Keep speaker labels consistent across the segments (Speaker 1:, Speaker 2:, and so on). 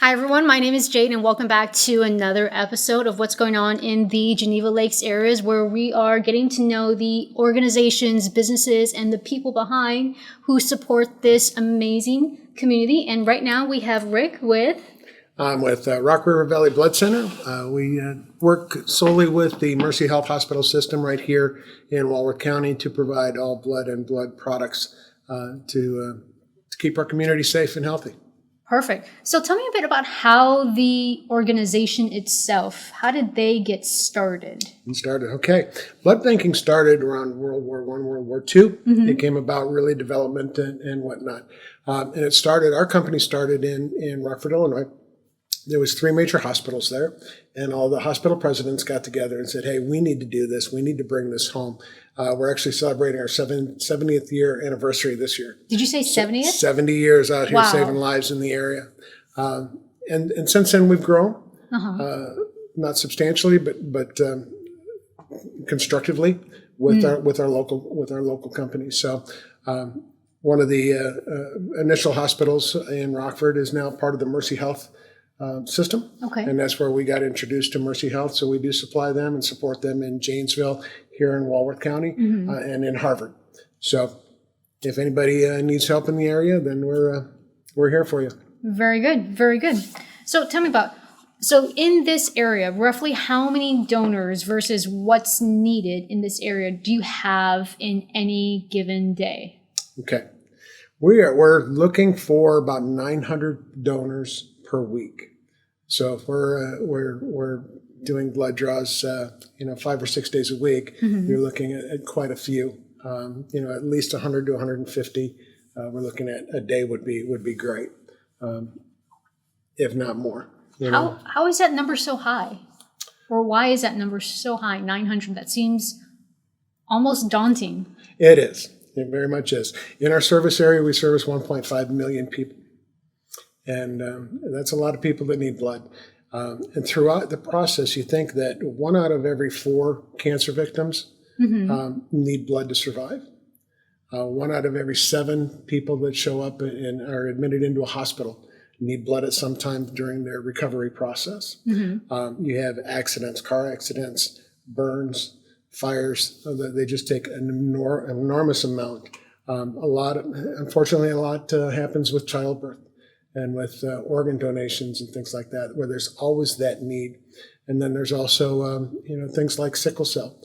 Speaker 1: Hi everyone, my name is Jade and welcome back to another episode of what's going on in the Geneva Lakes areas, where we are getting to know the organizations, businesses, and the people behind who support this amazing community. And right now we have Rick with...
Speaker 2: I'm with Rock River Valley Blood Center. We work solely with the Mercy Health Hospital system right here in Walworth County to provide all blood and blood products to keep our community safe and healthy.
Speaker 1: Perfect. So tell me a bit about how the organization itself, how did they get started?
Speaker 2: Okay. Blood banking started around World War I, World War II. Mm-hmm. It came about really development and whatnot. And our company started in Rockford, Illinois. There was 3 major hospitals there, and all the hospital presidents got together and said, hey, we need to do this. We need to bring this home. We're actually celebrating our 70th year anniversary this year.
Speaker 1: Did you say 70th?
Speaker 2: 70 years out here.
Speaker 1: Wow.
Speaker 2: Saving lives in the area. And since then we've grown, not substantially, but constructively with our local companies. So one of the initial hospitals in Rockford is now part of the Mercy Health system.
Speaker 1: Okay.
Speaker 2: And that's where we got introduced to Mercy Health. So we do supply them and support them in Janesville, here in Walworth County, and in Harvard. So if anybody needs help in the area, then we're here for you.
Speaker 1: Very good. Very good. So tell me so in this area, roughly how many donors versus what's needed in this area do you have in any given day?
Speaker 2: Okay. We're looking for about 900 donors per week. So if we're doing blood draws, 5 or 6 days a week, you're looking at quite a few. At least 100 to 150. We're looking at a day would be great, if not more.
Speaker 1: How is that number so high, or why is that number so high? 900. That seems almost daunting.
Speaker 2: It is. It very much is. In our service area, we service 1.5 million people. And that's a lot of people that need blood. And throughout the process, you think that 1 out of every 4 cancer victims need blood to survive. 1 out of every 7 people that show up and are admitted into a hospital need blood at some time during their recovery process. You have accidents, car accidents, burns, fires. They just take an enormous amount. Unfortunately, a lot happens with childbirth and with organ donations and things like that, where there's always that need. And then there's also, things like sickle cell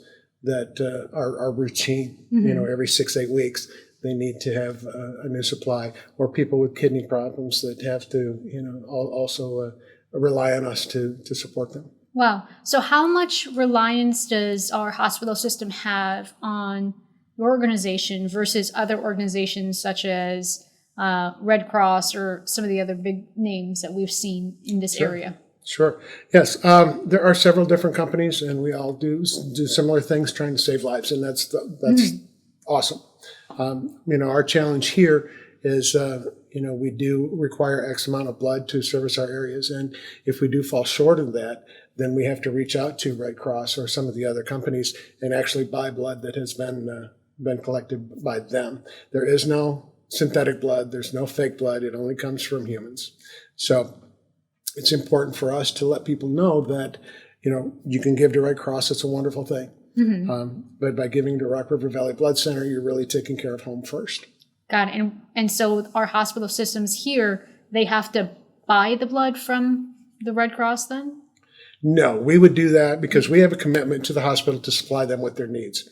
Speaker 2: that are routine. Every 6-8 weeks, they need to have a new supply. Or people with kidney problems that have to, also rely on us to support them.
Speaker 1: Wow. So how much reliance does our hospital system have on your organization versus other organizations such as Red Cross or some of the other big names that we've seen in this area?
Speaker 2: Sure. Yes. There are several different companies, and we all do similar things trying to save lives, and that's awesome. Our challenge here is, we do require X amount of blood to service our areas, and if we do fall short of that, then we have to reach out to Red Cross or some of the other companies and actually buy blood that has been collected by them. There is no synthetic blood. There's no fake blood. It only comes from humans. So it's important for us to let people know that, you can give to Red Cross. It's a wonderful thing. But by giving to Rock River Valley Blood Center, you're really taking care of home first.
Speaker 1: Got it. And so our hospital systems here, they have to buy the blood from the Red Cross then?
Speaker 2: No, we would do that because we have a commitment to the hospital to supply them with their needs.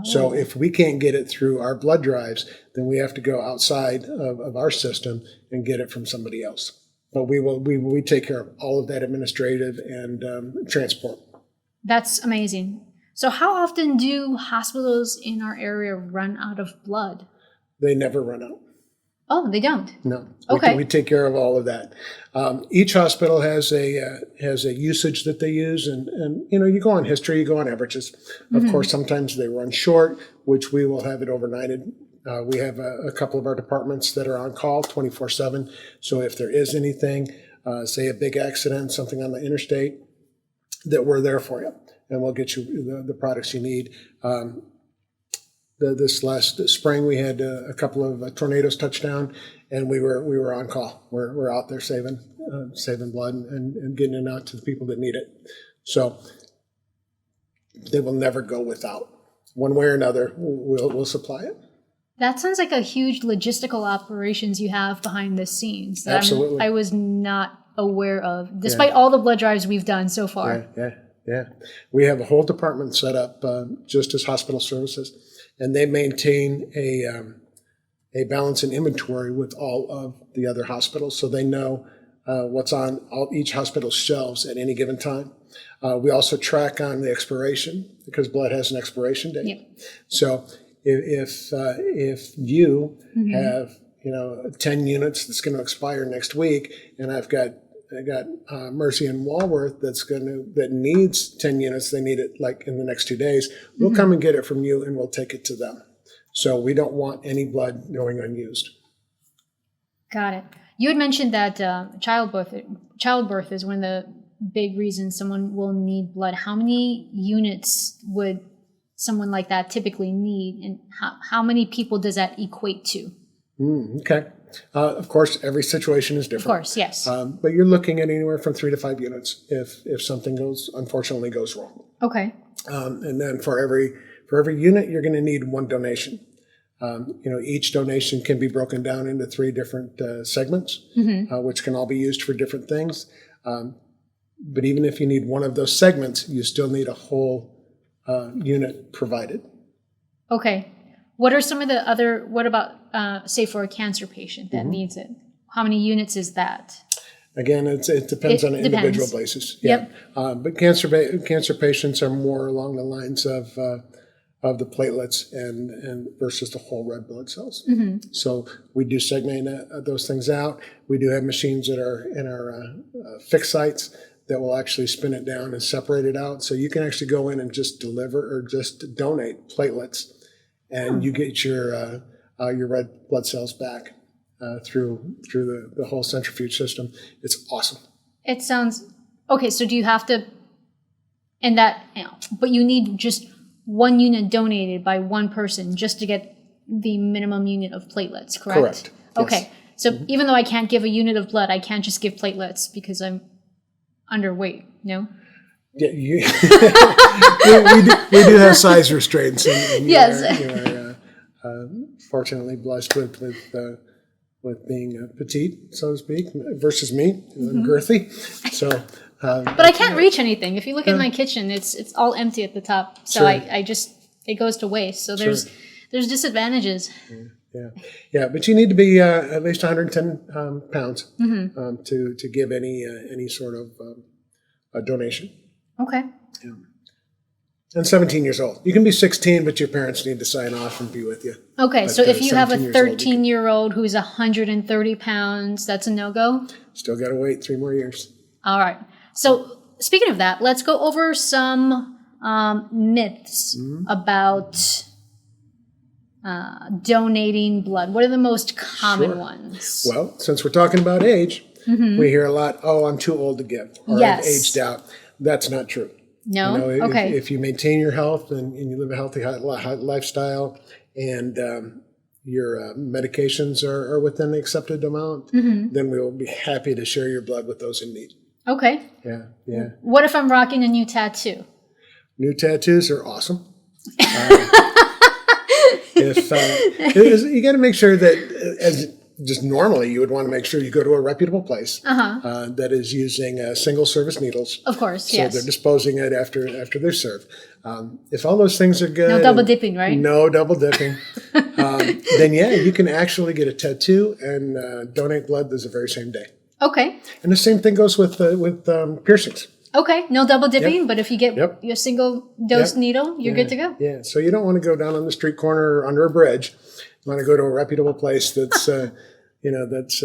Speaker 2: So if we can't get it through our blood drives, then we have to go outside of our system and get it from somebody else. But we take care of all of that administrative and transport. That's
Speaker 1: amazing. So how often do hospitals in our area run out of blood?
Speaker 2: They never run out.
Speaker 1: Oh, they don't?
Speaker 2: No.
Speaker 1: Okay.
Speaker 2: We take care of all of that. Each hospital has a usage that they use, and you go on history, you go on averages. Of course, sometimes they run short, which we will have it overnighted. We have a couple of our departments that are on call 24/7. So if there is anything, say a big accident, something on the interstate, that we're there for you, and we'll get you the products you need. This last spring, we had a couple of tornadoes touch down, and we were on call. We're out there saving saving blood and getting it out to the people that need it. So they will never go without. One way or another, we'll supply it.
Speaker 1: That sounds like a huge logistical operations you have behind the scenes that
Speaker 2: Absolutely.
Speaker 1: I was not aware of, despite all the blood drives we've done so far.
Speaker 2: Yeah. We have a whole department set up just as hospital services, and they maintain a balance and inventory with all of the other hospitals, so they know what's on each hospital's shelves at any given time. We also track on the expiration because blood has an expiration date.
Speaker 1: Yep.
Speaker 2: So if you have 10 units that's going to expire next week, and I got Mercy in Walworth that needs 10 units, they need it like in the next 2 days. We'll come and get it from you, and we'll take it to them. So we don't want any blood going unused.
Speaker 1: Got it. You had mentioned that childbirth is one of the big reasons someone will need blood. How many units would someone like that typically need, and how many people does that equate to?
Speaker 2: Okay. Of course, every situation is different.
Speaker 1: Of course, yes.
Speaker 2: But you're looking at anywhere from 3 to 5 units if something unfortunately goes wrong.
Speaker 1: Okay.
Speaker 2: And then for every unit, you're going to need one donation. Each donation can be broken down into 3 different segments, which can all be used for different things. But even if you need one of those segments, you still need a whole unit provided.
Speaker 1: Okay. What are some of the other, what about, say, for a cancer patient that needs it? How many units is that?
Speaker 2: Again, it depends on an individual basis. Yeah.
Speaker 1: Yep.
Speaker 2: But cancer patients are more along the lines of the platelets and versus the whole red blood cells. So we do segment those things out. We do have machines that are in our fixed sites that will actually spin it down and separate it out. So you can actually go in and just deliver or just donate platelets, and you get your red blood cells back through the whole centrifuge system. It's awesome.
Speaker 1: It sounds okay. So do you have to, but you need just one unit donated by one person just to get the minimum unit of platelets, correct?
Speaker 2: Correct.
Speaker 1: Okay.
Speaker 2: Yes.
Speaker 1: So even though I can't give a unit of blood, I can't just give platelets because I'm underweight, no?
Speaker 2: Yeah, we do have size restraints, and
Speaker 1: yes.
Speaker 2: you are fortunately blessed with being petite, so to speak, versus me, girthy. So,
Speaker 1: but I can't reach anything. If you look at my kitchen, it's all empty at the top, so I just it goes to waste. So there's disadvantages.
Speaker 2: Yeah, but you need to be at least 110 pounds to give any sort of a donation.
Speaker 1: Okay.
Speaker 2: Yeah. And 17 years old. You can be 16, but your parents need to sign off and be with you.
Speaker 1: Okay,
Speaker 2: But,
Speaker 1: so if you have a
Speaker 2: 17
Speaker 1: 13-year-old who's 130 pounds, that's a no-go?
Speaker 2: Still got to wait 3 more years.
Speaker 1: All right. So speaking of that, let's go over some myths about donating blood. What are the most common ones?
Speaker 2: Well, since we're talking about age, we hear a lot, I'm too old to give, or I've aged out. That's not true.
Speaker 1: No?
Speaker 2: Okay. If you maintain your health and you live a healthy lifestyle and your medications are within the accepted amount, then we will be happy to share your blood with those in need.
Speaker 1: Okay.
Speaker 2: Yeah.
Speaker 1: What if I'm rocking a new tattoo?
Speaker 2: New tattoos are awesome. You got to make sure that, as just normally, you would want to make sure you go to a reputable place that is using single service needles.
Speaker 1: Of course,
Speaker 2: so
Speaker 1: yes.
Speaker 2: they're disposing it after they're served. If all those things are good,
Speaker 1: no double dipping, right?
Speaker 2: No double dipping. Then you can actually get a tattoo and donate blood the very same day.
Speaker 1: Okay.
Speaker 2: And the same thing goes with piercings.
Speaker 1: Okay, no double dipping, but if you get your single dose needle, you're good to go.
Speaker 2: Yeah, so you don't want to go down on the street corner or under a bridge. You want to go to a reputable place that's that's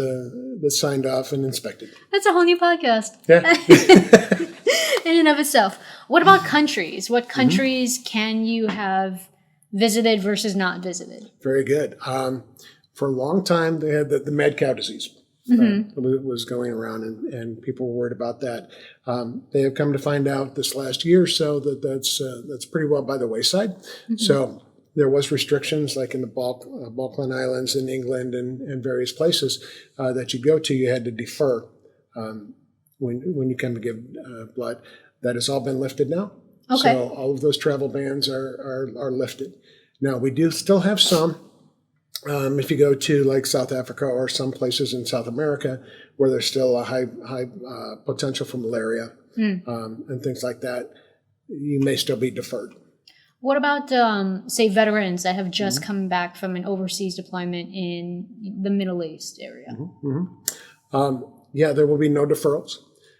Speaker 2: signed off and inspected.
Speaker 1: That's a whole new podcast.
Speaker 2: Yeah.
Speaker 1: In and of itself. What about countries? What countries can you have visited versus not visited?
Speaker 2: Very good. For a long time, they had the mad cow disease. Was going around, and people were worried about that. They have come to find out this last year or so that's pretty well by the wayside. So there was restrictions like in the Falkland Islands in England and various places that you go to. You had to defer when you come to give blood. That has all been lifted now.
Speaker 1: Okay.
Speaker 2: So all of those travel bans are lifted. Now, we do still have some. If you go to like South Africa or some places in South America where there's still a high potential for malaria and things like that, you may still be deferred.
Speaker 1: What about, say, veterans that have just come back from an overseas deployment in the Middle East area?
Speaker 2: Yeah, there will be no deferrals.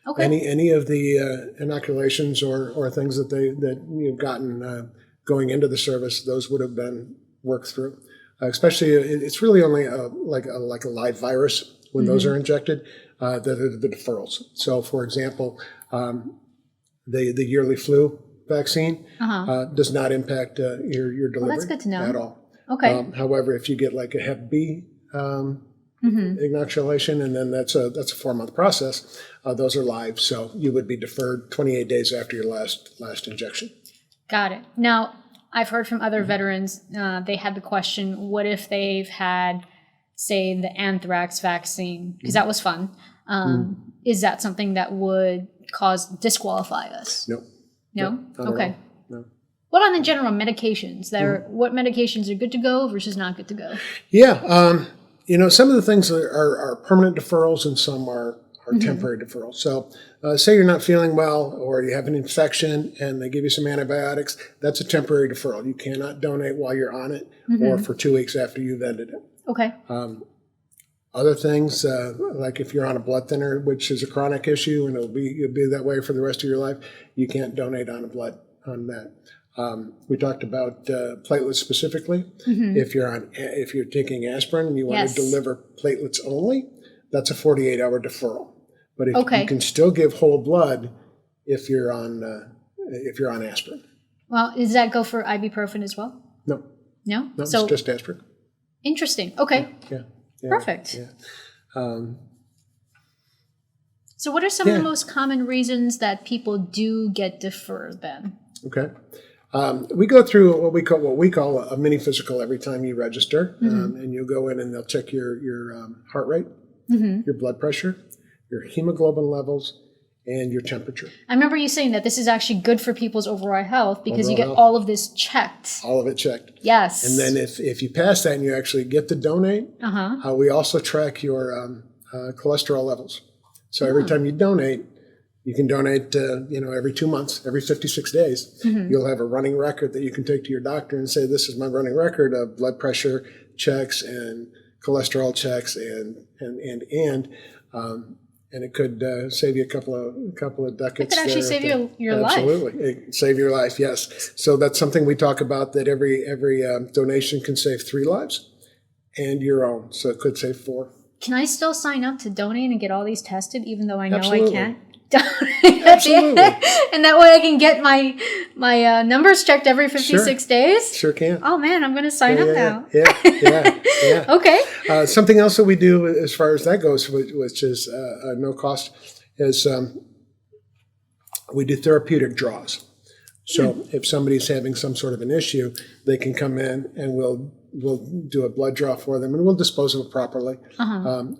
Speaker 1: Okay.
Speaker 2: Any of the inoculations or things that you've gotten going into the service, those would have been worked through. Especially, it's really only like a live virus when those are injected that are the deferrals. So, for example, the yearly flu vaccine does not impact your delivery
Speaker 1: that's good to know.
Speaker 2: at all.
Speaker 1: Okay.
Speaker 2: However, if you get like a Hep B inoculation, and then that's a 4-month process, those are live, so you would be deferred 28 days after your last injection.
Speaker 1: Got it. Now, I've heard from other veterans, they had the question, what if they've had, say, the anthrax vaccine? Because that was fun. Is that something that would disqualify us?
Speaker 2: No.
Speaker 1: No?
Speaker 2: Not
Speaker 1: Okay.
Speaker 2: at all. No.
Speaker 1: What on the general medications? What medications are good to go versus not good to go?
Speaker 2: Yeah. Some of the things are permanent deferrals and some are temporary deferrals. So say you're not feeling well or you have an infection and they give you some antibiotics, that's a temporary deferral. You cannot donate while you're on it or for 2 weeks after you've ended it.
Speaker 1: Okay.
Speaker 2: Other things, like if you're on a blood thinner, which is a chronic issue and you'll be that way for the rest of your life, you can't donate on that. We talked about platelets specifically. If you're taking aspirin and you want to deliver platelets only, that's a 48-hour deferral. But you can still give whole blood if you're on aspirin.
Speaker 1: Well, does that go for ibuprofen as well?
Speaker 2: No.
Speaker 1: No?
Speaker 2: No, it's just aspirin.
Speaker 1: Interesting. Okay.
Speaker 2: Yeah.
Speaker 1: Perfect.
Speaker 2: Yeah.
Speaker 1: So what are some of the most common reasons that people do get deferred then?
Speaker 2: Okay. We go through what we call a mini physical every time you register, and you'll go in and they'll check your heart rate, your blood pressure, your hemoglobin levels, and your temperature.
Speaker 1: I remember you saying that this is actually good for people's overall health because you get all of this checked.
Speaker 2: All of it checked.
Speaker 1: Yes.
Speaker 2: And then if you pass that and you actually get to donate, we also track your cholesterol levels. So every time you donate, you can donate, every 2 months, every 56 days. You'll have a running record that you can take to your doctor and say, this is my running record of blood pressure checks and cholesterol checks and it could save you a couple of decades.
Speaker 1: It could actually save your life.
Speaker 2: Absolutely, it save your life. Yes. So that's something we talk about. That every donation can save 3 lives, and your own. So it could save 4.
Speaker 1: Can I still sign up to donate and get all these tested, even though I know
Speaker 2: Absolutely.
Speaker 1: I can't?
Speaker 2: Absolutely.
Speaker 1: And that way I can get my numbers checked every 56 days?
Speaker 2: Sure can.
Speaker 1: Oh, man, I'm going to sign up now.
Speaker 2: Yeah.
Speaker 1: Okay.
Speaker 2: Something else that we do as far as that goes, which is no cost, is we do therapeutic draws. So if somebody's having some sort of an issue, they can come in and we'll do a blood draw for them and we'll dispose of it properly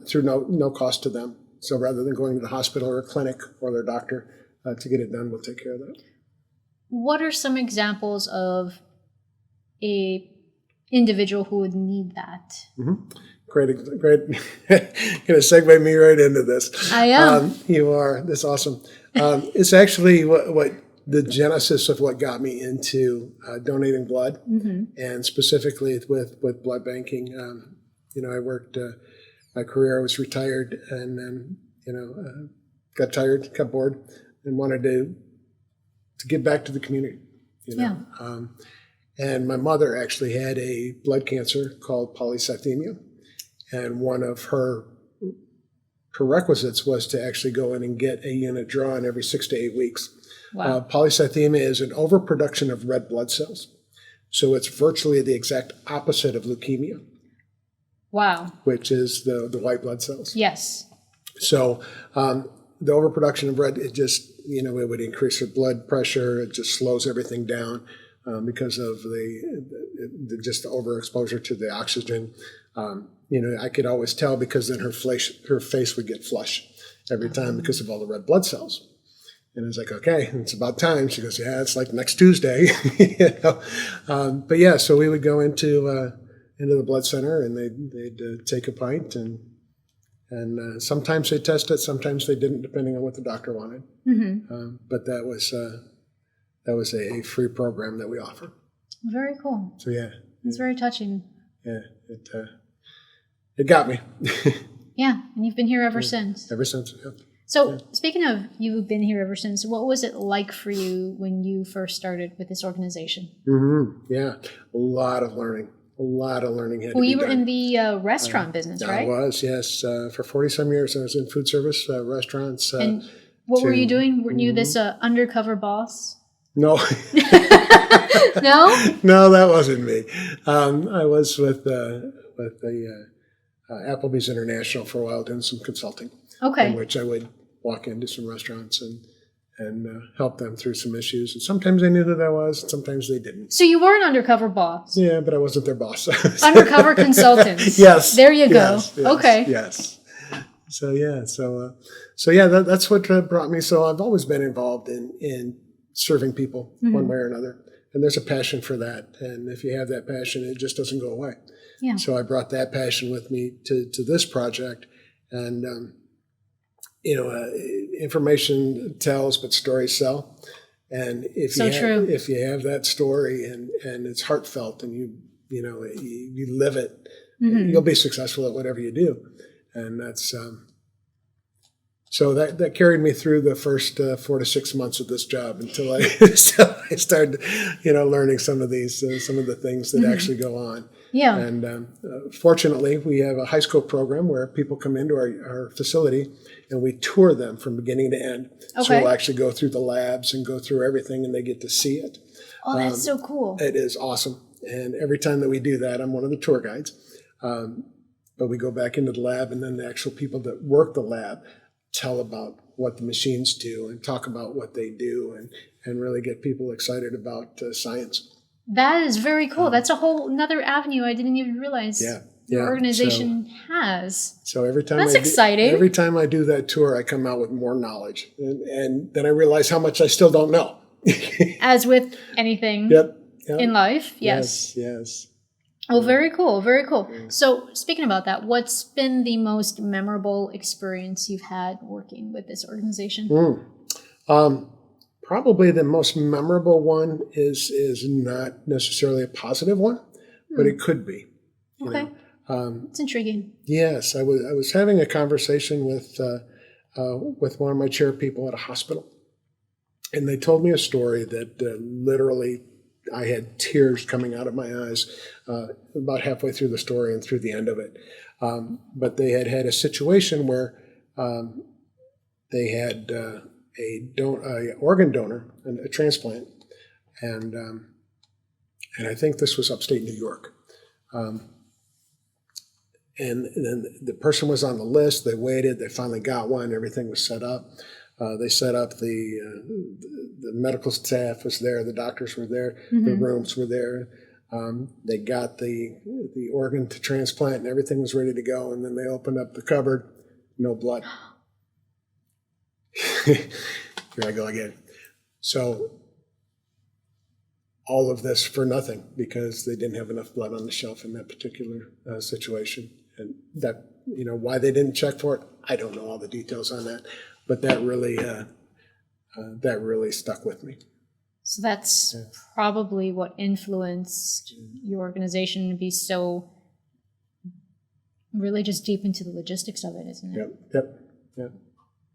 Speaker 2: through no cost to them. So rather than going to the hospital or a clinic or their doctor to get it done, we'll take care of that.
Speaker 1: What are some examples of a individual who would need that?
Speaker 2: Great. Going to segue me right into this.
Speaker 1: I am.
Speaker 2: You are. That's awesome. It's actually what the genesis of what got me into donating blood, and specifically with blood banking. I worked my career. I was retired, and then got tired, got bored, and wanted to give back to the community. And my mother actually had a blood cancer called polycythemia, and one of her prerequisites was to actually go in and get a unit drawn every 6 to 8 weeks.
Speaker 1: Wow.
Speaker 2: Polycythemia is an overproduction of red blood cells. So it's virtually the exact opposite of leukemia.
Speaker 1: Wow.
Speaker 2: Which is the white blood cells.
Speaker 1: Yes.
Speaker 2: So the overproduction of red, it just, it would increase your blood pressure. It just slows everything down because of just the overexposure to the oxygen. I could always tell because then her face would get flush. every time because of all the red blood cells. And it's like, okay, it's about time. She goes, yeah, it's like next Tuesday. But yeah, so we would go into the blood center, and they'd take a pint, and sometimes they test it, sometimes they didn't, depending on what the doctor wanted. But that was a free program that we offer.
Speaker 1: Very cool.
Speaker 2: So yeah,
Speaker 1: it's very touching.
Speaker 2: Yeah, it got me.
Speaker 1: Yeah, and you've been here ever since.
Speaker 2: Ever since. Yeah.
Speaker 1: So speaking of you've been here ever since, what was it like for you when you first started with this organization?
Speaker 2: Yeah, a lot of learning.
Speaker 1: Well, you were in the restaurant business, right?
Speaker 2: I was, yes. For 40-some years, I was in food service, restaurants.
Speaker 1: And what were you doing? Weren't you this undercover boss?
Speaker 2: No.
Speaker 1: No?
Speaker 2: No, that wasn't me. I was with the Applebee's International for a while, doing some consulting.
Speaker 1: Okay.
Speaker 2: In which I would walk into some restaurants and help them through some issues. And sometimes they knew that I was, and sometimes they didn't.
Speaker 1: So you were an undercover boss?
Speaker 2: Yeah, but I wasn't their boss.
Speaker 1: Undercover consultants.
Speaker 2: Yes.
Speaker 1: There you go.
Speaker 2: Yes,
Speaker 1: okay.
Speaker 2: Yes. So yeah, that's what brought me. So I've always been involved in serving people one way or another. And there's a passion for that. And if you have that passion, it just doesn't go away.
Speaker 1: Yeah.
Speaker 2: So I brought that passion with me to this project. And, information tells, but stories sell. And if you have that story and it's heartfelt and you live it, you'll be successful at whatever you do. And that's so that carried me through the first 4 to 6 months of this job until I started, learning some of the things that actually go on.
Speaker 1: Yeah.
Speaker 2: And fortunately, we have a high school program where people come into our facility and we tour them from beginning to end.
Speaker 1: Okay.
Speaker 2: So we'll actually go through the labs and go through everything, and they get to see it.
Speaker 1: Oh, that's so cool.
Speaker 2: It is awesome. And every time that we do that, I'm one of the tour guides. But we go back into the lab, and then the actual people that work the lab tell about what the machines do and talk about what they do and really get people excited about science.
Speaker 1: That is very cool. That's a whole another avenue I didn't even realize your organization has.
Speaker 2: So every time
Speaker 1: that's exciting.
Speaker 2: Every time I do that tour, I come out with more knowledge. And then I realize how much I still don't know.
Speaker 1: As with anything in life, yes.
Speaker 2: Yes.
Speaker 1: Oh, very cool. Very cool. So speaking about that, what's been the most memorable experience you've had working with this organization?
Speaker 2: Probably the most memorable one is not necessarily a positive one, but it could be.
Speaker 1: Okay. It's intriguing.
Speaker 2: Yes, I was having a conversation with one of my chair people at a hospital, and they told me a story that literally I had tears coming out of my eyes about halfway through the story and through the end of it. But they had a situation where they had a organ donor and a transplant, and I think this was upstate New York. And then the person was on the list. They waited. They finally got one. Everything was set up. They set up the medical staff was there. The doctors were there. The rooms were there. They got the organ to transplant, and everything was ready to go. And then they opened up the cupboard. No blood. Here I go again. So all of this for nothing because they didn't have enough blood on the shelf in that particular situation. And that, why they didn't check for it, I don't know all the details on that. But that really stuck with me.
Speaker 1: So that's probably what influenced your organization to be so really just deep into the logistics of it, isn't it?
Speaker 2: Yep.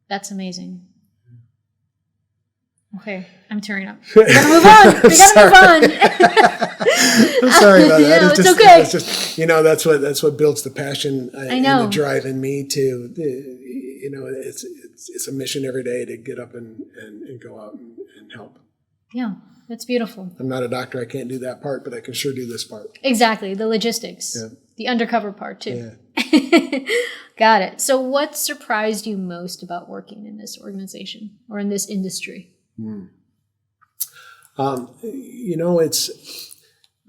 Speaker 1: That's amazing. Okay, I'm tearing up. We gotta move on.
Speaker 2: I'm sorry about that.
Speaker 1: No, it's okay.
Speaker 2: It's just, that's what builds the passion and the drive in me to, it's a mission every day to get up and go out and help.
Speaker 1: Yeah, that's beautiful.
Speaker 2: I'm not a doctor. I can't do that part, but I can sure do this part.
Speaker 1: Exactly, the logistics.
Speaker 2: Yeah.
Speaker 1: The undercover part, too. Yeah. Got it. So what surprised you most about working in this organization or in this industry?
Speaker 2: It's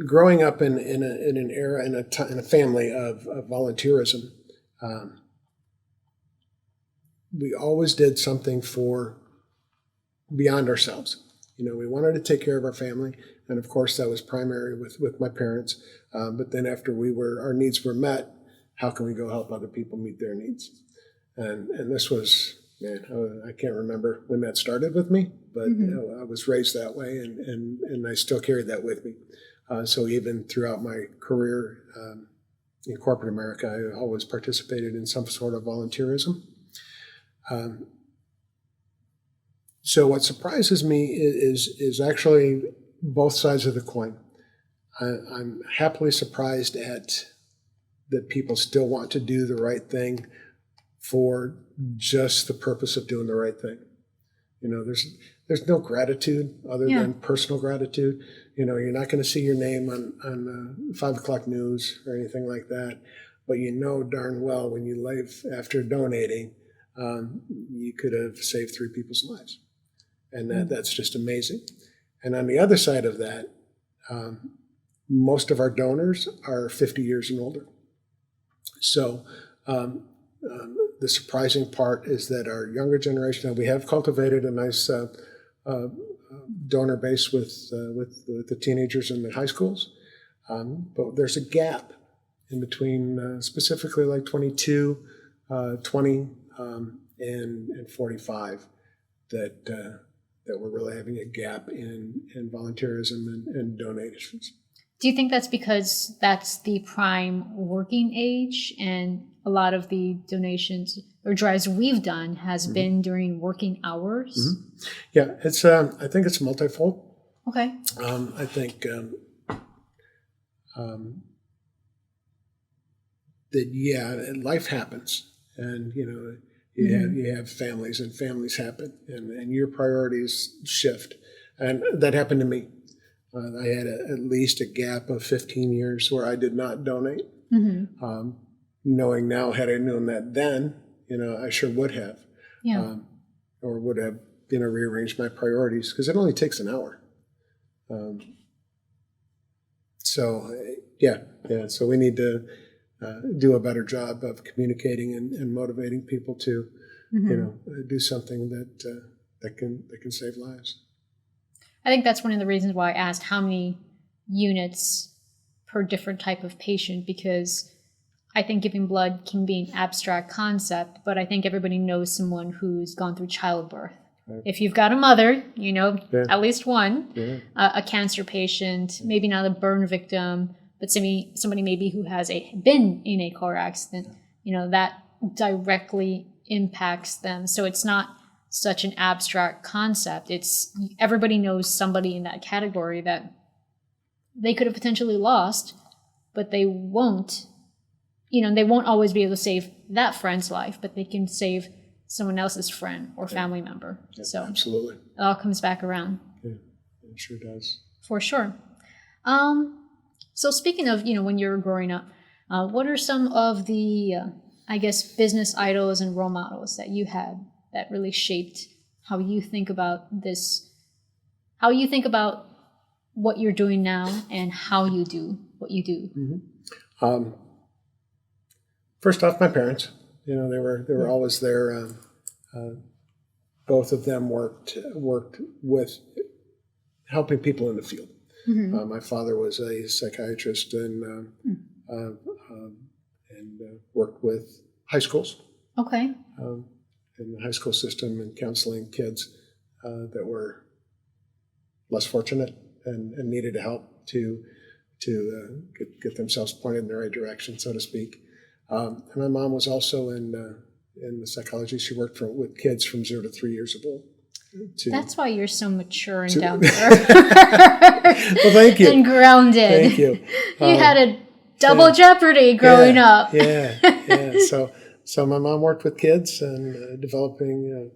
Speaker 2: growing up in an era, in a family of volunteerism. we always did something for beyond ourselves. We wanted to take care of our family, and of course that was primary with my parents. But then after our needs were met, how can we go help other people meet their needs? And this was, I can't remember when that started with me, but I was raised that way, and I still carry that with me. So even throughout my career in corporate America, I always participated in some sort of volunteerism. So what surprises me is actually both sides of the coin. I'm happily surprised at that people still want to do the right thing for just the purpose of doing the right thing. There's no gratitude other than personal gratitude. You're not going to see your name on 5 o'clock news or anything like that, but darn well when you leave after donating, you could have saved 3 people's lives. And that's just amazing. And on the other side of that, most of our donors are 50 years and older. So the surprising part is that our younger generation, and we have cultivated a nice donor base with the teenagers in the high schools, but there's a gap in between specifically like 22, 20, and 45 that we're really having a gap in volunteerism and donations.
Speaker 1: Do you think that's because that's the prime working age, and a lot of the donations or drives we've done has been during working hours?
Speaker 2: Mm-hmm. Yeah, it's. I think it's multifold.
Speaker 1: Okay.
Speaker 2: I think that life happens, and you have families, and families happen, and your priorities shift, and that happened to me. I had at least a gap of 15 years where I did not donate. Knowing now, had I known that then, I sure would have, or would have, rearranged my priorities, because it only takes an hour. So we need to do a better job of communicating and motivating people to, do something that can save lives.
Speaker 1: I think that's one of the reasons why I asked how many units per different type of patient, because I think giving blood can be an abstract concept, but I think everybody knows someone who's gone through childbirth. Right. If you've got a mother, at least one, a cancer patient, maybe not a burn victim, but somebody maybe who has been in a car accident, that directly impacts them. So it's not such an abstract concept. It's everybody knows somebody in that category that they could have potentially lost, but they won't. They won't always be able to save that friend's life, but they can save someone else's friend or family member.
Speaker 2: Yeah,
Speaker 1: so
Speaker 2: absolutely,
Speaker 1: it all comes back around.
Speaker 2: Yeah, it sure does.
Speaker 1: For sure. So speaking of, when you were growing up, what are some of the, business idols and role models that you had that really shaped how you think about this, how you think about what you're doing now and how you do what you do?
Speaker 2: First off, my parents, they were always there. Both of them worked with helping people in the field. My father was a psychiatrist and worked with high schools.
Speaker 1: Okay.
Speaker 2: In the high school system and counseling kids that were less fortunate and needed help to get themselves pointed in the right direction, so to speak. And my mom was also in the psychology. She worked with kids from 0 to 3 years old.
Speaker 1: That's why you're so mature and down to earth.
Speaker 2: Well, thank you.
Speaker 1: And grounded.
Speaker 2: Thank you.
Speaker 1: You had a double jeopardy growing up.
Speaker 2: Yeah. So my mom worked with kids and developing,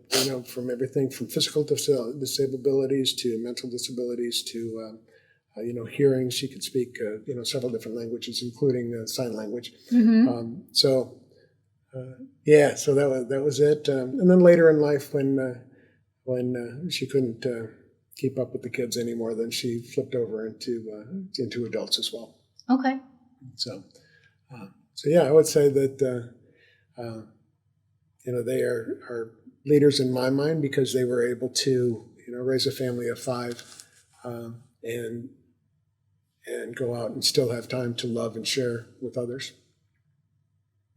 Speaker 2: from everything from physical disabilities to mental disabilities to, hearing. She could speak, several different languages, including sign language. So that was it. And then later in life, when she couldn't keep up with the kids anymore, then she flipped over into adults as well.
Speaker 1: Okay.
Speaker 2: So I would say that they are leaders in my mind because they were able to, raise a family of 5 and go out and still have time to love and share with others.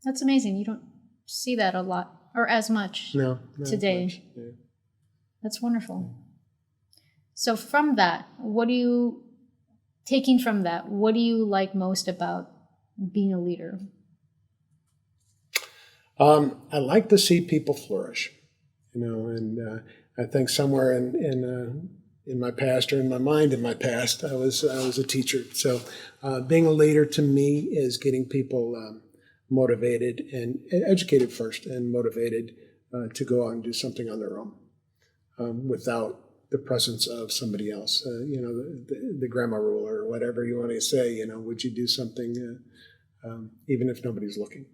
Speaker 1: That's amazing. You don't see that a lot or as much
Speaker 2: No,
Speaker 1: today.
Speaker 2: much. Yeah.
Speaker 1: That's wonderful. So from that, taking from that, what do you like most about being a leader?
Speaker 2: I like to see people flourish, and I think somewhere in my past, or in my mind in my past, I was a teacher. So being a leader to me is getting people motivated and educated first, and motivated to go out and do something on their own without the presence of somebody else. The grandma rule, or whatever you want to say. Would you do something even if nobody's looking?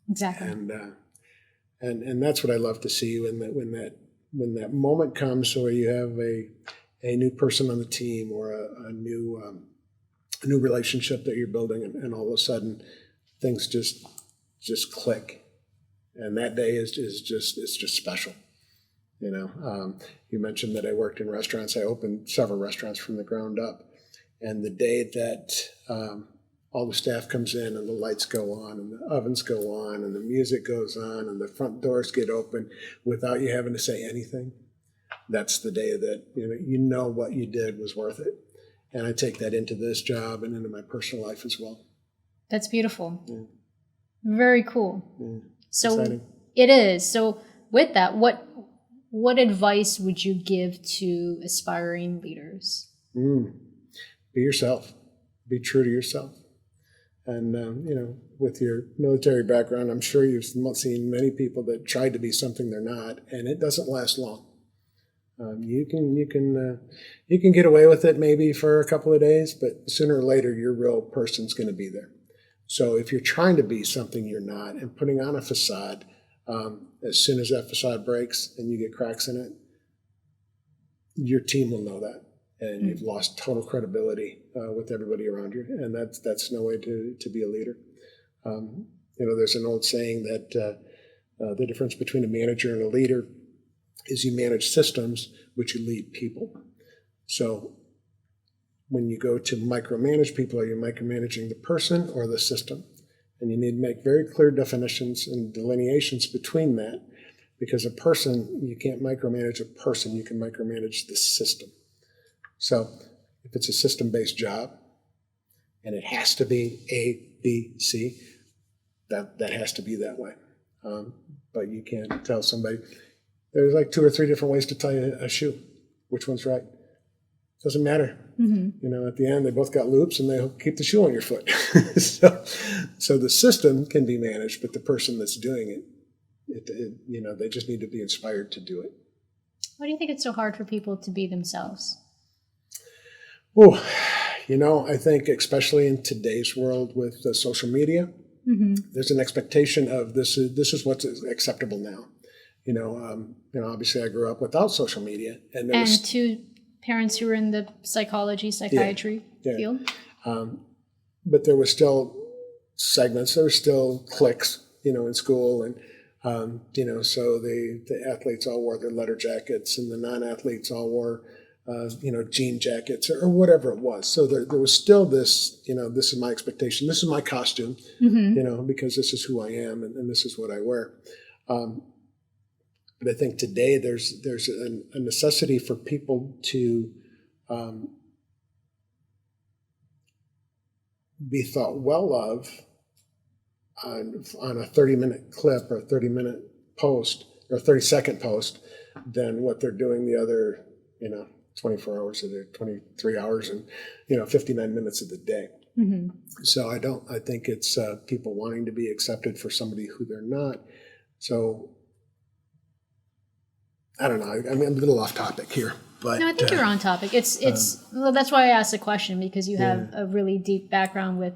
Speaker 1: Exactly.
Speaker 2: And that's what I love to see when that moment comes, where you have a new person on the team, or a new relationship that you're building, and all of a sudden things just click, and that day is just special. You mentioned that I worked in restaurants. I opened several restaurants from the ground up, and the day that all the staff comes in, and the lights go on, and the ovens go on, and the music goes on, and the front doors get open without you having to say anything, that's the day that what you did was worth it. And I take that into this job and into my personal life as well.
Speaker 1: That's beautiful.
Speaker 2: Yeah.
Speaker 1: Very cool.
Speaker 2: Yeah.
Speaker 1: So
Speaker 2: Exciting.
Speaker 1: It is. So with that, what advice would you give to aspiring leaders?
Speaker 2: Be yourself. Be true to yourself. And, with your military background, I'm sure you've seen many people that tried to be something they're not, and it doesn't last long. You can get away with it maybe for a couple of days, but sooner or later, your real person's going to be there. So if you're trying to be something you're not, and putting on a facade, as soon as that facade breaks and you get cracks in it, your team will know that. And you've lost total credibility with everybody around you, and that's no way to be a leader. There's an old saying that the difference between a manager and a leader is you manage systems, but you lead people. So when you go to micromanage people, are you micromanaging the person or the system? And you need to make very clear definitions and delineations between that, because a person, you can't micromanage a person, you can micromanage the system. So if it's a system-based job, and it has to be A, B, C, that has to be that way. But you can't tell somebody, there's like 2 or 3 different ways to tie a shoe. Which one's right? Doesn't matter. Mm-hmm. At the end, they both got loops, and they keep the shoe on your foot. So the system can be managed, but the person that's doing it, they just need to be inspired to do it.
Speaker 1: Why do you think it's so hard for people to be themselves?
Speaker 2: Oh, I think especially in today's world with social media, there's an expectation of this is what's acceptable now. Obviously I grew up without social media, and
Speaker 1: two parents who were in the psychiatry field.
Speaker 2: But there was still segments, there were still cliques, in school, and so the athletes all wore their letter jackets, and the non-athletes all wore jean jackets or whatever it was. So there was still this, this is my expectation, this is my costume, because this is who I am, and this is what I wear. But I think today there's a necessity for people to be thought well of on a 30-minute clip or a 30-minute post or a 30-second post than what they're doing the other, 24 hours a day, 23 hours and, 59 minutes of the day. Mm-hmm. So I think it's people wanting to be accepted for somebody who they're not. So I don't know. I mean, I'm a little off topic here, but
Speaker 1: no, I think you're on topic. Well, that's why I asked the question, because you have a really deep background with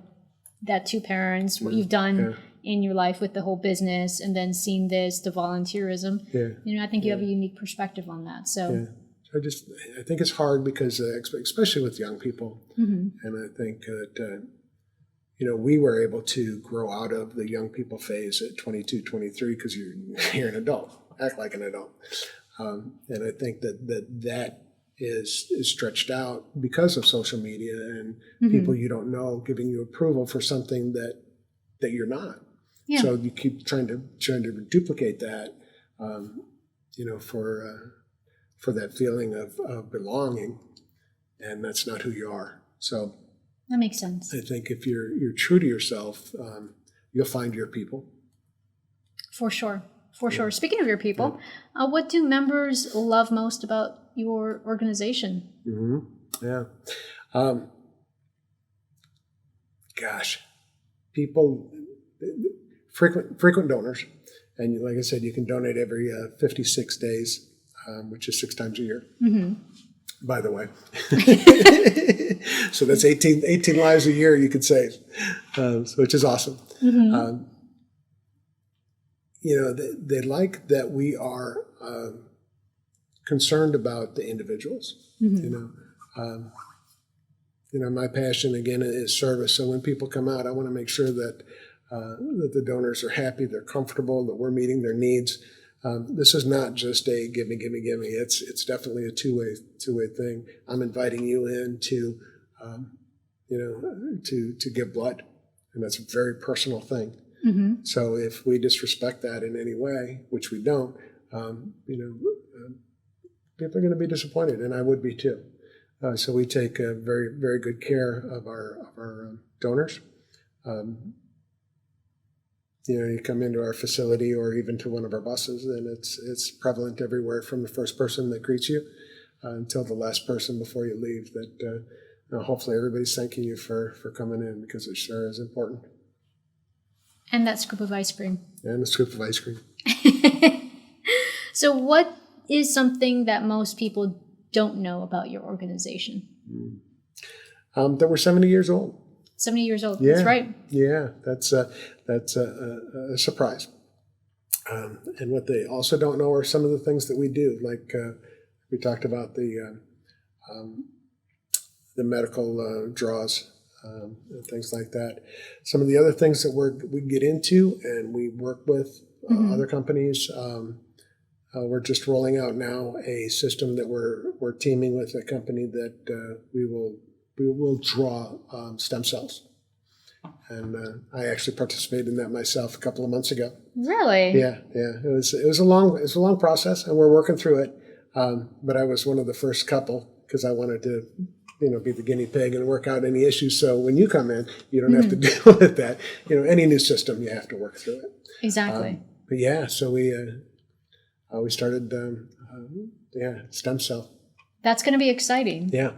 Speaker 1: that 2 parents, what you've done in your life with the whole business, and then seeing this, the volunteerism. I think you have a unique perspective on that. So
Speaker 2: I think it's hard because, especially with young people, and I think that, we were able to grow out of the young people phase at 22, 23 because you're an adult, act like an adult. And I think that is stretched out because of social media and people you don't know giving you approval for something that you're not.
Speaker 1: Yeah.
Speaker 2: So you keep trying to duplicate that, for that feeling of belonging, and that's not who you are. So
Speaker 1: that makes sense.
Speaker 2: I think if you're true to yourself, you'll find your people.
Speaker 1: For sure. For sure. Speaking of your people, what do members love most about your organization?
Speaker 2: Mm-hmm. Yeah. People, frequent donors. And like I said, you can donate every 56 days, which is 6 times a year, by the way. So that's 18 lives a year you could save, which is awesome. They like that we are concerned about the individuals. My passion again is service. So when people come out, I want to make sure that the donors are happy, they're comfortable, that we're meeting their needs. This is not just a give me. It's definitely a two-way thing. I'm inviting you in to give blood, and that's a very personal thing. So if we disrespect that in any way, which we don't, people are going to be disappointed, and I would be too. So we take very, very good care of our donors. You come into our facility or even to one of our buses, and it's prevalent everywhere from the first person that greets you until the last person before you leave. That hopefully everybody's thanking you for coming in, because it sure is important.
Speaker 1: And that scoop of ice cream.
Speaker 2: And a scoop of ice cream.
Speaker 1: So what is something that most people don't know about your organization?
Speaker 2: That we're 70 years old.
Speaker 1: 70 years old.
Speaker 2: Yeah.
Speaker 1: That's right.
Speaker 2: Yeah, that's a surprise. And what they also don't know are some of the things that we do. Like we talked about the medical draws, and things like that. Some of the other things that we get into, and we work with other companies. We're just rolling out now a system that we're teaming with a company that we will draw stem cells. And I actually participated in that myself a couple of months ago.
Speaker 1: Really?
Speaker 2: Yeah. It was a long process, and we're working through it. But I was one of the first couple because I wanted to, be the guinea pig and work out any issues. So when you come in, you don't have to deal with that. Any new system, you have to work through it.
Speaker 1: Exactly.
Speaker 2: But yeah, so we started stem cell.
Speaker 1: That's going to be exciting.
Speaker 2: Yeah.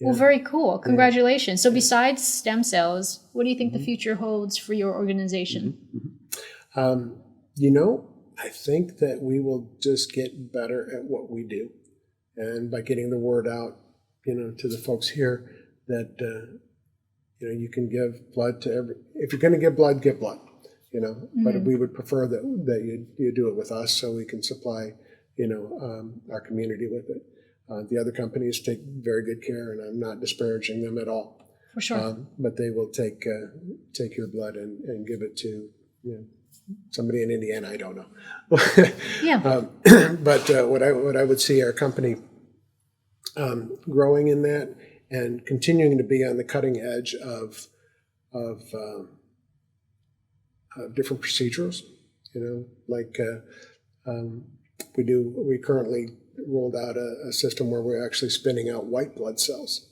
Speaker 1: Well, very cool. Congratulations. So besides stem cells, what do you think the future holds for your organization?
Speaker 2: I think that we will just get better at what we do. And by getting the word out, to the folks here that, you can give blood to if you're going to give blood, but we would prefer that you do it with us so we can supply, our community with it. The other companies take very good care, and I'm not disparaging them at all.
Speaker 1: For sure.
Speaker 2: But they will take your blood and give it to somebody in Indiana. I don't know.
Speaker 1: Yeah.
Speaker 2: But what I would see our company growing in that and continuing to be on the cutting edge of different procedures. We currently rolled out a system where we're actually spinning out white blood cells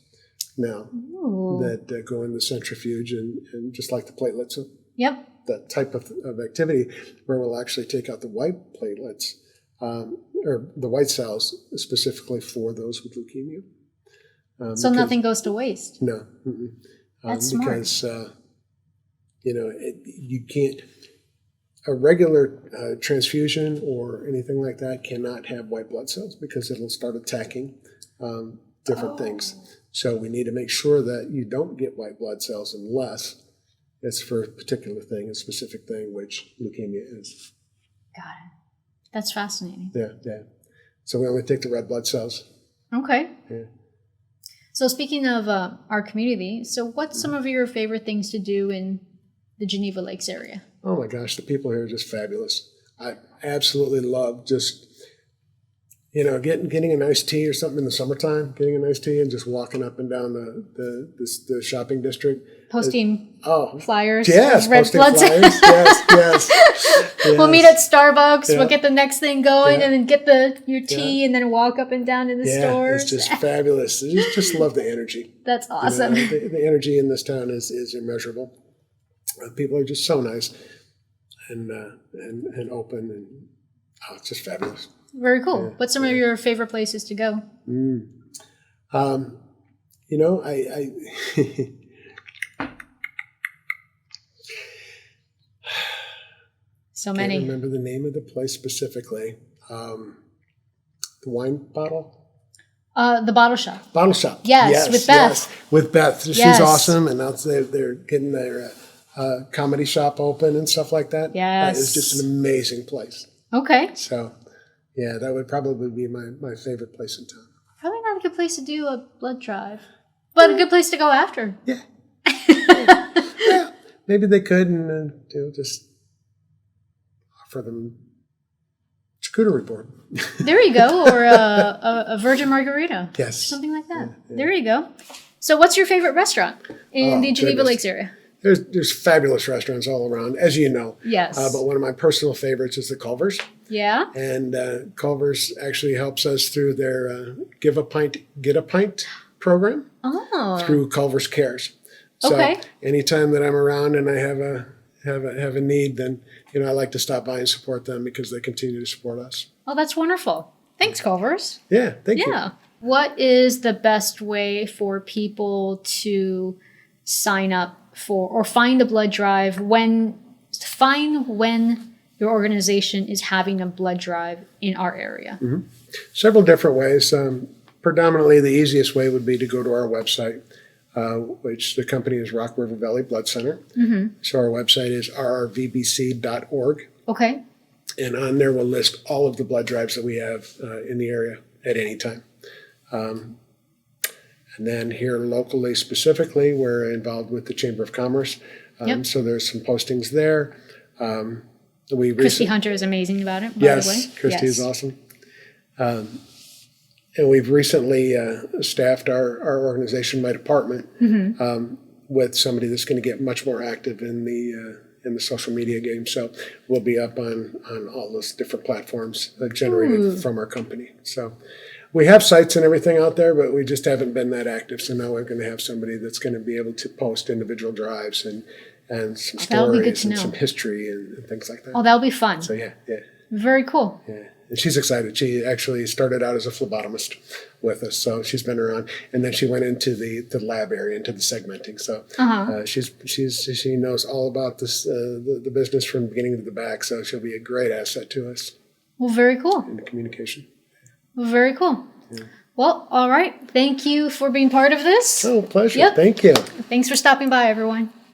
Speaker 2: now. Ooh. That go in the centrifuge and just like the platelets.
Speaker 1: Yep.
Speaker 2: That type of activity where we'll actually take out the white platelets or the white cells specifically for those with leukemia.
Speaker 1: So nothing goes to waste.
Speaker 2: No.
Speaker 1: That's smart.
Speaker 2: Because, you can't, a regular transfusion or anything like that cannot have white blood cells because it'll start attacking different things. So we need to make sure that you don't get white blood cells unless it's for a particular thing, a specific thing, which leukemia is.
Speaker 1: Got it. That's fascinating.
Speaker 2: Yeah. So we only take the red blood cells.
Speaker 1: Okay.
Speaker 2: Yeah.
Speaker 1: So speaking of our community, so what's some of your favorite things to do in the Geneva Lakes area?
Speaker 2: Oh my gosh, the people here are just fabulous. I absolutely love just, getting a nice tea or something in the summertime, getting a nice tea and just walking up and down the shopping district.
Speaker 1: Posting flyers.
Speaker 2: Yes,
Speaker 1: red
Speaker 2: posting
Speaker 1: blood cells.
Speaker 2: flyers. Yes.
Speaker 1: We'll meet at Starbucks.
Speaker 2: Yeah.
Speaker 1: We'll get the next thing going,
Speaker 2: Yeah.
Speaker 1: and then get your tea, and then walk up and down to the stores.
Speaker 2: It's just fabulous. I just love the energy.
Speaker 1: That's awesome.
Speaker 2: The energy in this town is immeasurable. People are just so nice and open, and it's just fabulous.
Speaker 1: Very cool. What's some of your favorite places to go?
Speaker 2: I
Speaker 1: So
Speaker 2: can't
Speaker 1: many.
Speaker 2: remember the name of the place specifically. The wine bottle?
Speaker 1: The bottle shop.
Speaker 2: Bottle shop.
Speaker 1: Yes, with Beth.
Speaker 2: Yes, with Beth. She's
Speaker 1: Yes.
Speaker 2: awesome, and now they're getting their comedy shop open and stuff like that.
Speaker 1: Yes.
Speaker 2: It's just an amazing place.
Speaker 1: Okay.
Speaker 2: So, yeah, that would probably be my favorite place in town.
Speaker 1: Probably not a good place to do a blood drive, but a good place to go after.
Speaker 2: Yeah. Yeah. Maybe they could, and just offer them charcuterie board.
Speaker 1: There you go, or a virgin margarita.
Speaker 2: Yes.
Speaker 1: Something like that.
Speaker 2: Yeah.
Speaker 1: There you go. So what's your favorite restaurant in the Geneva
Speaker 2: goodness.
Speaker 1: Lakes area?
Speaker 2: There's fabulous restaurants all around, as you know.
Speaker 1: Yes.
Speaker 2: But one of my personal favorites is the Culver's.
Speaker 1: Yeah.
Speaker 2: And Culver's actually helps us through their Give a Pint, Get a Pint program through Culver's Cares. So
Speaker 1: Okay.
Speaker 2: anytime that I'm around and I have a need, then I like to stop by and support them because they continue to support us.
Speaker 1: Oh, that's wonderful. Thanks, Culver's.
Speaker 2: Yeah, thank you.
Speaker 1: Yeah. What is the best way for people to sign up for or find a blood drive find when your organization is having a blood drive in our area?
Speaker 2: Several different ways. Predominantly, the easiest way would be to go to our website, which the company is Rock River Valley Blood Center. So our website is rrvbc.org.
Speaker 1: Okay.
Speaker 2: And on there we'll list all of the blood drives that we have in the area at any time. And then here locally specifically, we're involved with the Chamber of Commerce.
Speaker 1: Yep.
Speaker 2: So there's some postings there.
Speaker 1: Christy Hunter is amazing about it, by the way.
Speaker 2: Yes, Christy is awesome. And we've recently staffed our organization, my department, with somebody that's going to get much more active in the social media game. So we'll be up on all those different platforms generated from our company. So we have sites and everything out there, but we just haven't been that active. So now we're going to have somebody that's going to be able to post individual drives and some
Speaker 1: That'll be good
Speaker 2: stories
Speaker 1: to
Speaker 2: and
Speaker 1: know.
Speaker 2: some history and things like that.
Speaker 1: Oh, that'll be fun.
Speaker 2: So yeah.
Speaker 1: Very cool.
Speaker 2: Yeah. And she's excited. She actually started out as a phlebotomist with us, so she's been around. And then she went into the lab area, into the segmenting. So she knows all about this the business from the beginning to the back. So she'll be a great asset to us
Speaker 1: Well, very cool.
Speaker 2: in the communication.
Speaker 1: Well, very cool. Yeah. Well, all right. Thank you for being part of this.
Speaker 2: Oh, pleasure.
Speaker 1: Yep.
Speaker 2: Thank you.
Speaker 1: Thanks for stopping by, everyone.